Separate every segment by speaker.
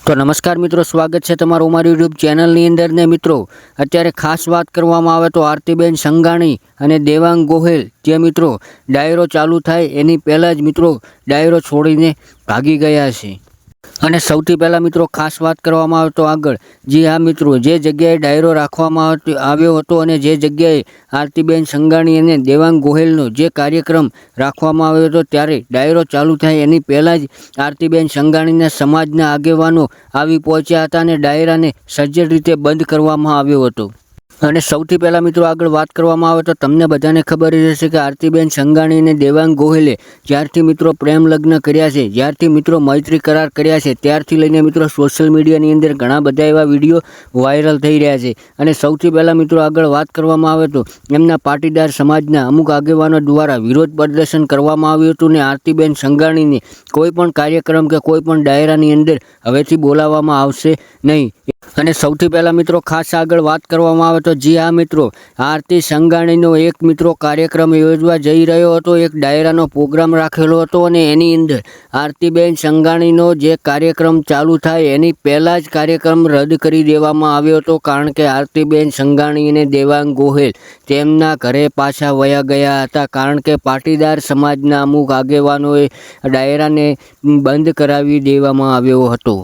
Speaker 1: તો નમસ્કાર મિત્રો, સ્વાગત છે તમારું અમારી યુટ્યુબ ચેનલની અંદર ને મિત્રો અત્યારે ખાસ વાત કરવામાં આવે તો આરતીબેન સંઘાણી અને દેવાંગ ગોહિલ જે મિત્રો ડાયરો ચાલુ થાય એની પહેલાં જ મિત્રો ડાયરો છોડીને ભાગી ગયા છે। અને સૌથી પહેલાં મિત્રો ખાસ વાત કરવામાં આવે તો આગળ જી હા મિત્રો, જે જગ્યાએ ડાયરો રાખવામાં આવ્યો હતો અને જે જગ્યાએ આરતીબેન સંઘાણી અને દેવાંગ ગોહિલનો જે કાર્યક્રમ રાખવામાં આવ્યો હતો ત્યારે ડાયરો ચાલુ થાય એની પહેલાં જ આરતીબેન સંઘાણીના સમાજના આગેવાનો આવી પહોંચ્યા હતા અને ડાયરાને સજ્જડ રીતે બંધ કરવામાં આવ્યો હતો। અને સૌથી પહેલાં મિત્રો આગળ વાત કરવામાં આવે તો તમને બધાને ખબર જ હશે કે આરતીબેન સંઘાણી અને દેવાંગ ગોહિલે જ્યારથી મિત્રો પ્રેમ લગ્ન કર્યા છે, જ્યારથી મિત્રો મૈત્રી કરાર કર્યા છે ત્યારથી લઈને મિત્રો સોશિયલ મીડિયાની અંદર ઘણા બધા એવા વિડીયો વાયરલ થઈ રહ્યા છે। અને સૌથી પહેલાં મિત્રો આગળ વાત કરવામાં આવે તો એમના પાટીદાર સમાજના અમુક આગેવાનો દ્વારા વિરોધ પ્રદર્શન કરવામાં આવ્યું હતું ને આરતીબેન સંઘાણીને કોઈ પણ કાર્યક્રમ કે કોઈ પણ ડાયરાની અંદર હવેથી બોલાવવામાં આવશે નહીં। અને સૌથી પહેલાં મિત્રો ખાસ આગળ વાત કરવામાં આવે તો જી હા મિત્રો, આરતી સંઘાણીનો એક મિત્રો કાર્યક્રમ યોજવા જઈ રહ્યો હતો, એક ડાયરાનો પ્રોગ્રામ રાખેલો હતો અને એની અંદર આરતીબેન સંઘાણીનો જે કાર્યક્રમ ચાલુ થાય એની પહેલાં જ કાર્યક્રમ રદ કરી દેવામાં આવ્યો હતો, કારણ કે આરતીબેન સંઘાણી અને દેવાંગ ગોહિલ તેમના ઘરે પાછા વયા ગયા હતા, કારણ કે પાટીદાર સમાજના અમુક આગેવાનોએ ડાયરાને બંધ કરાવી દેવામાં આવ્યો હતો।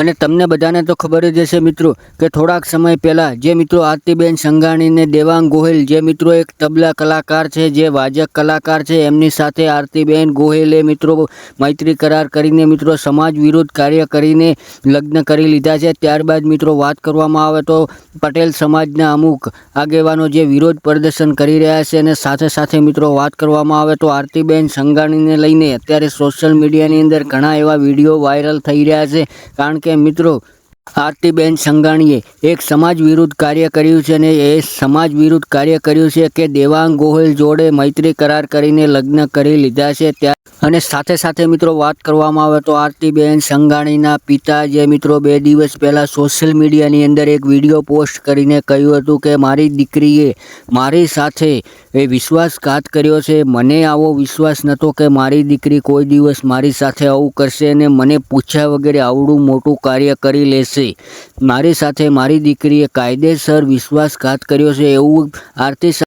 Speaker 1: અને તમને બધાને તો ખબર જ હશે મિત્રો કે થોડાક સમય પહેલાં જે મિત્રો આરતીબેન સંઘાણી અને દેવાંગ ગોહિલ જે મિત્રો એક તબલા કલાકાર છે, જે વાજક કલાકાર છે, એમની સાથે આરતીબેન ગોહિલે મિત્રો મૈત્રી કરાર કરીને મિત્રો સમાજ વિરોધ કાર્ય કરીને લગ્ન કરી લીધા છે। ત્યારબાદ મિત્રો વાત કરવામાં આવે તો પટેલ સમાજના અમુક આગેવાનો જે વિરોધ પ્રદર્શન કરી રહ્યા છે અને સાથે સાથે મિત્રો વાત કરવામાં આવે તો આરતીબેન સંઘાણીને લઈને અત્યારે સોશિયલ મીડિયાની અંદર ઘણા એવા વિડીયો વાયરલ થઈ રહ્યા છે, કારણ કે મિત્રો આરતીબેન સંઘાણીએ એક સમાજ વિરુદ્ધ કાર્ય કર્યું છે અને એ સમાજ વિરુદ્ધ કાર્ય કર્યું છે કે દેવાંગ ગોહિલ જોડે મૈત્રી કરાર કરીને લગ્ન કરી લીધા છે। અને સાથે સાથે મિત્રો વાત કરવામાં આવે તો આરતીબેન સંઘાણીના પિતા જે મિત્રો 2 દિવસ પહેલાં સોશિયલ મીડિયાની અંદર એક વિડીયો પોસ્ટ કરીને કહ્યું હતું કે મારી દીકરીએ મારી સાથે વિશ્વાસઘાત કર્યો છે, મને આવો વિશ્વાસ નહોતો કે મારી દીકરી કોઈ દિવસ મારી સાથે આવું કરશે અને મને પૂછ્યા વગેરે આવડું મોટું કાર્ય કરી લેશે। મારી સાથે મારી દીકરીએ કાયદેસર વિશ્વાસઘાત કર્યો છે, એવું આરતી